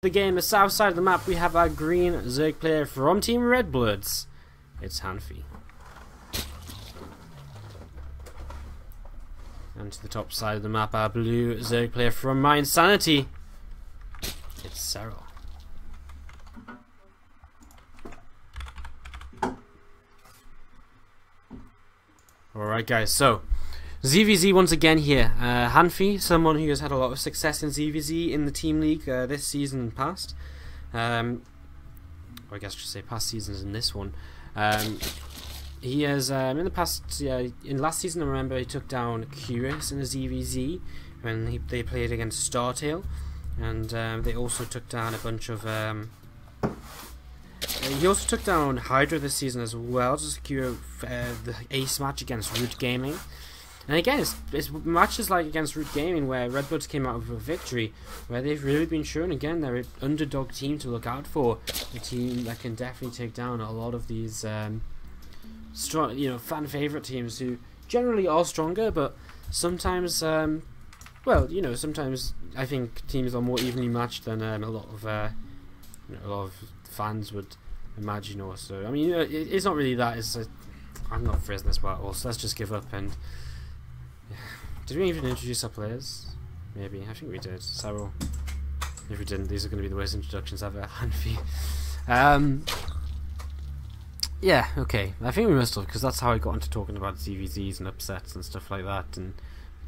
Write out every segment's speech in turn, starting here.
The game, the south side of the map, we have our green Zerg player from Team Redbloods. It's HaNfy. And to the top side of the map, our blue Zerg player from mYinsanity. It's Serral. Alright guys, so ZVZ once again here. HaNfy, someone who has had a lot of success in ZVZ in the team league this season and past. Or I guess I should say past seasons in this one. He has, in the past, in last season I remember he took down Curious in the ZVZ when they played against Startail. And they also took down a bunch of... he also took down Hydra this season as well to secure the ace match against Root Gaming. And again, it's matches like against Root Gaming where Redbloods came out with a victory, where they've really been shown again they're an underdog team to look out for, a team that can definitely take down a lot of these strong, fan favorite teams who generally are stronger, but sometimes, sometimes I think teams are more evenly matched than a lot of fans would imagine. Also, I mean, it's not really that. I'm not phrasing this well, so let's just give up and. Did we even introduce our players? Maybe. I think we did. Serral. If we didn't, these are going to be the worst introductions ever. HaNfy. Yeah, okay. I think we must have, because that's how I got into talking about ZVZs and upsets and stuff like that in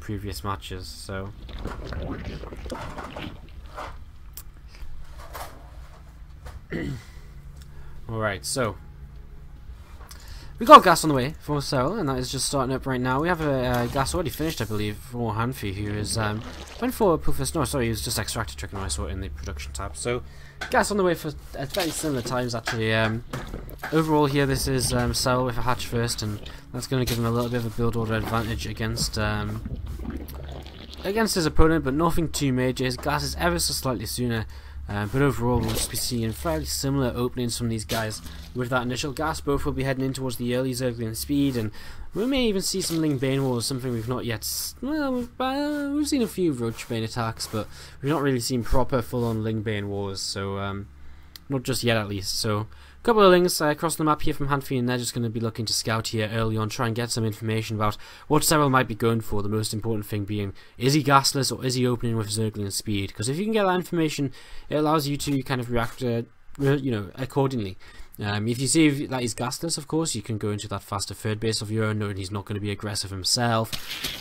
previous matches, so... Alright, so... we got gas on the way for Serral, and that is just starting up right now. We have a gas already finished, I believe, for HaNfy, who is went for Pufus. No, sorry, he was just extracted trick, and I saw it in the production tab. So gas on the way for at very similar times actually. Overall here, this is Serral with a hatch first, and that's going to give him a little bit of a build order advantage against his opponent, but nothing too major. His gas is ever so slightly sooner. But overall, we'll just be seeing fairly similar openings from these guys with that initial gas. Both will be heading in towards the early Zerglian speed, and we may even see some Ling Bane Wars, something we've not yet... Well, we've seen a few Roach Bane attacks, but we've not really seen proper full-on Ling Bane Wars, so not just yet at least. So a couple of Lings across the map here from HaNfy, and they're just going to be looking to scout here early on, try and get some information about what Serral might be going for. The most important thing being, is he gasless or is he opening with Zerglian speed? Because if you can get that information, it allows you to kind of react, accordingly. If you see that he's gasless, of course, you can go into that faster third base of your own, knowing he's not going to be aggressive himself.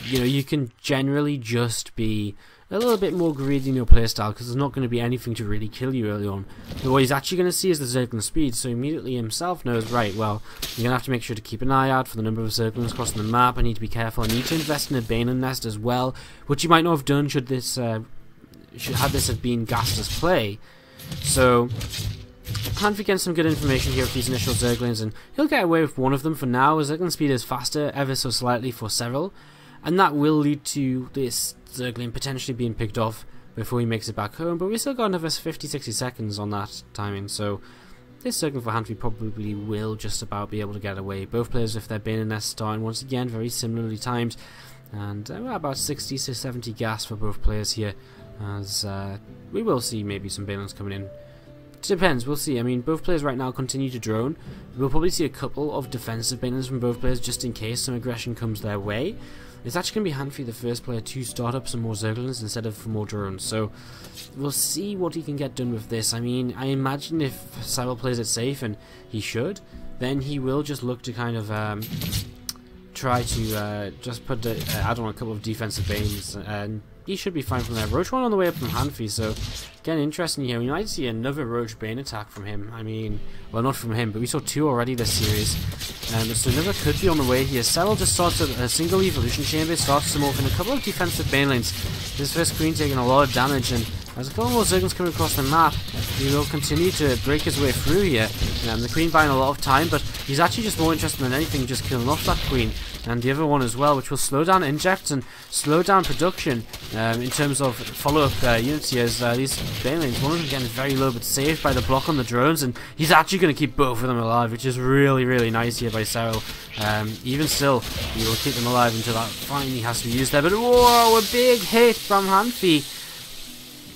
You can generally just be a little bit more greedy in your playstyle, because there's not going to be anything to really kill you early on. But what he's actually going to see is the Zerglian speed, so immediately himself knows, right, well, you're going to have to make sure to keep an eye out for the number of Zerglings crossing the map. I need to be careful. I need to invest in a Baneland nest as well, which you might not have done had this have been gasless play. So HaNfy gets some good information here with these initial Zerglings, and he'll get away with one of them for now. Zerglin speed is faster ever so slightly for Serral, and that will lead to this Zerglin potentially being picked off before he makes it back home, but we still got another 50-60 seconds on that timing, so this Zerglin for HaNfy probably will just about be able to get away. Both players with their Bane and Nest starting once again very similarly timed, and about 60 to 70 gas for both players here, as we will see maybe some Banelands coming in. It depends, we'll see. I mean, both players right now continue to drone. We'll probably see a couple of defensive Banelands from both players just in case some aggression comes their way. It's actually going to be HaNfy the first player to start up some more Zerglings instead of more drones, so we'll see what he can get done with this. I mean, I imagine if Serral plays it safe, and he should, then he will just look to kind of try to just put add on a couple of defensive Banes, and he should be fine from there. Roach one on the way up from HaNfy, so again, interesting here. We might see another Roach Bane attack from him. I mean, well, not from him, but we saw two already this series. So another could be on the way here. Serral just starts a single evolution chamber, starts them off in a couple of defensive Bane lanes. This first queen taking a lot of damage, and as a couple more Zerglings coming across the map, he will continue to break his way through here. The queen buying a lot of time, but he's actually just more interested than anything just killing off that queen. And the other one as well, which will slow down injects and slow down production in terms of follow-up units here, as these Bane lanes, one of them getting very low but saved by the block on the drones, and he's actually going to keep both of them alive, which is really, really nice here by Serral. Even still, he will keep them alive until that finally has to be used there, but whoa, a big hit from HaNfy.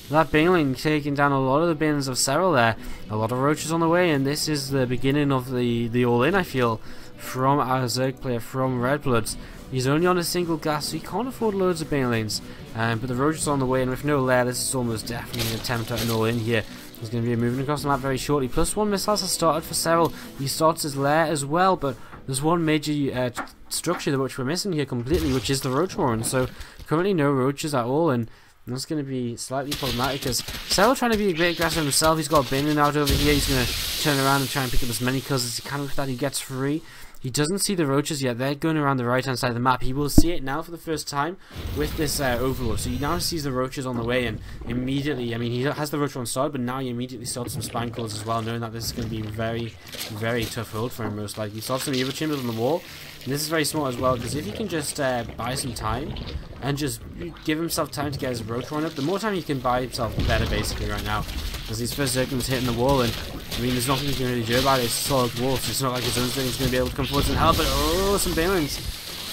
That Baneling taking down a lot of the bins of Serral there. A lot of roaches on the way, and this is the beginning of the all-in, I feel, from our Zerg player, from Redbloods. He's only on a single gas, so he can't afford loads of Banelings. But the roaches are on the way, and with no lair, this is almost definitely an attempt at an all-in here. There's going to be a movement across the map very shortly. +1 missiles has started for Serral. He starts his lair as well, but there's one major structure which we're missing here completely, which is the roach warren. So currently no roaches at all, and that's going to be slightly problematic because Serral trying to be a bit aggressive himself. He's got a Baneling out over here. He's going to turn around and try and pick up as many kills as he can. With that, he gets free. He doesn't see the roaches yet. They're going around the right hand side of the map. He will see it now for the first time with this overlord. So he now sees the roaches on the way, and immediately, I mean, he has the roach on started, but now he immediately starts some spine calls as well, knowing that this is going to be very, very tough hold for him most likely. He starts some evil chambers on the wall. And this is very smart as well, because if he can just buy some time and just give himself time to get his roach run up, the more time he can buy himself, the better basically right now. As these first Zerglings hitting the wall, and I mean, there's nothing you can really do about it. It's a solid wall, so it's not like his own Zergling's going to be able to come forwards and help, but oh, some Banelings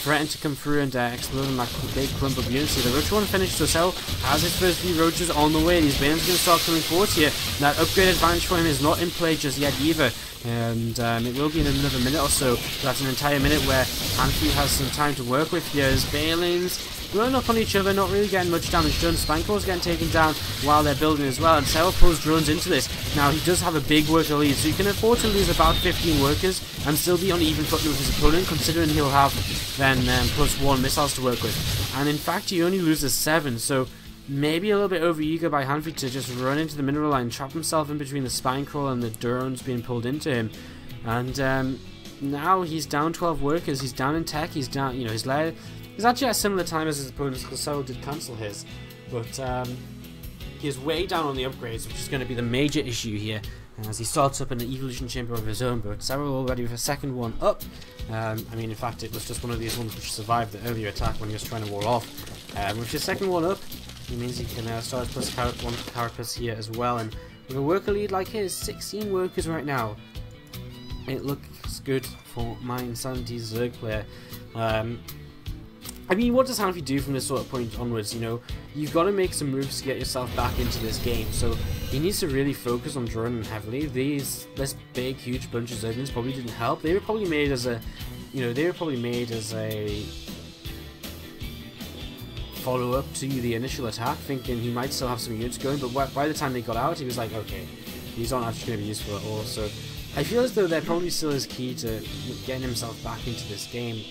threaten to come through and explode in that big clump of units here. The roach one finished, so Serral has his first few roaches on the way. These Banelings are going to start coming forwards here. That upgrade advantage for him is not in play just yet either. And it will be in another minute or so. That's an entire minute where HaNfy has some time to work with here. As Banelings running up on each other, not really getting much damage done. Spankle's getting taken down while they're building as well, and Serral pulls drones into this. Now he does have a big worker lead, so he can afford to lose about 15 workers and still be on even footing with his opponent, considering he'll have then +1 missiles to work with. And in fact, he only loses 7, so maybe a little bit overeager by HaNfy to just run into the mineral line, trap himself in between the spine crawl and the drones being pulled into him. And now he's down 12 workers, he's down in tech, he's down, you know, his lair is actually at a similar time as his opponents, because Serral did cancel his. But he's way down on the upgrades, which is going to be the major issue here, as he starts up an evolution chamber of his own. But Serral already with a second one up. I mean, in fact, it was just one of these ones which survived the earlier attack when he was trying to wall off. With his second one up, it means he can start +1 carapace here as well. And with a worker lead like his, 16 workers right now, it looks good for mYinsanity's Zerg player. I mean, what does HaNfy do from this sort of point onwards? You know, you've got to make some moves to get yourself back into this game. So he needs to really focus on droning heavily. This big, huge bunch of Zerglings probably didn't help. They were probably made as a, you know, follow-up to the initial attack, thinking he might still have some units going. But by the time they got out, he was like, okay, these aren't actually going to be useful at all. So I feel as though there probably still is key to getting himself back into this game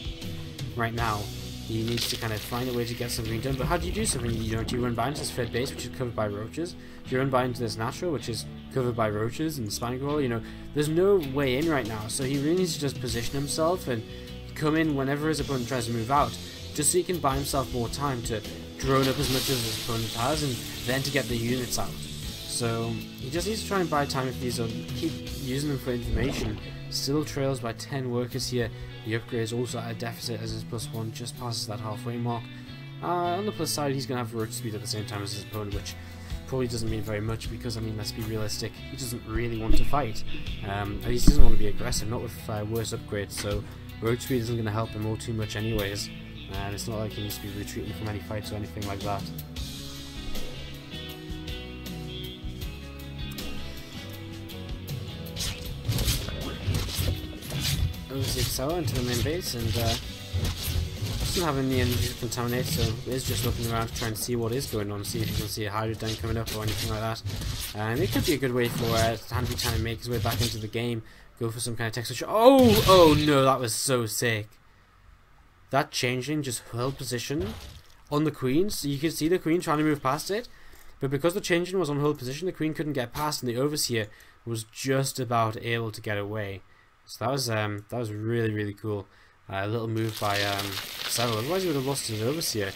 right now. He needs to kind of find a way to get something done. But how do you do something? You know, do you run by into this thread base, which is covered by roaches? Do you run by into this natural, which is covered by roaches and spine crawl? You know, there's no way in right now. So he really needs to just position himself and come in whenever his opponent tries to move out, just so he can buy himself more time to drone up as much as his opponent has, and then to get the units out. So he just needs to try and buy time if these, or keep using them for information. Still trails by 10 workers here. The upgrade is also at a deficit as his +1 just passes that halfway mark. On the plus side, he's going to have roach speed at the same time as his opponent, which probably doesn't mean very much because, I mean, let's be realistic, he doesn't really want to fight. At least he doesn't want to be aggressive, not with worse upgrades, so roach speed isn't going to help him all too much anyways. And it's not like he needs to be retreating from any fights or anything like that. Obviously Serral into the main base, and doesn't have any energy to contaminate, so is just looking around to try and see what is going on, see if you can see a hydrodyne coming up or anything like that. And it could be a good way for HaNfy trying to make his way back into the game, go for some kind of tech switch. Oh no, that was so sick. That changeling just held position on the queen, so you could see the queen trying to move past it, but because the changeling was on hold position, the queen couldn't get past, and the overseer was just about able to get away. So that was really, really cool. A little move by Serral, otherwise he would have lost his overseer.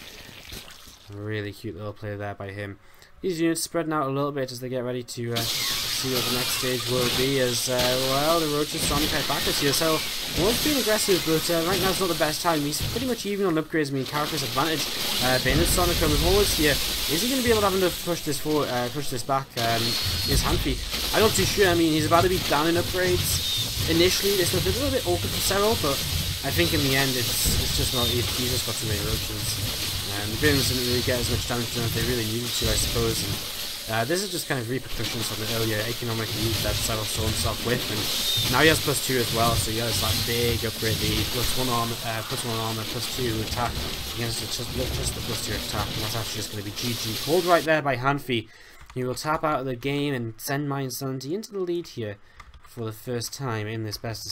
A really cute little play there by him. These units spreading out a little bit as they get ready to see what the next stage will be, as well, the roaches trying to fight back this year. So was being aggressive, but right now it's not the best time. He's pretty much even on upgrades, I mean, carapace advantage. Bane's trying to come forwards here. Is he going to be able to have enough to push this forward, push this back? Is HaNfy? I'm not too sure. I mean, he's about to be down in upgrades. Initially, this looked a little bit awkward for Serral, but I think in the end it's just not. He's just got too many roaches. The Bane's didn't really get as much damage done as they really needed to, I suppose. And This is just kind of repercussions of the earlier economic lead that Serral saw himself with, and now he has +2 as well, so he has that big upgrade lead, +1 armor, +2 attack against just the +2 attack, and that's actually just going to be GG. Called right there by HaNfy. He will tap out of the game and send mYinsanity into the lead here for the first time in this best of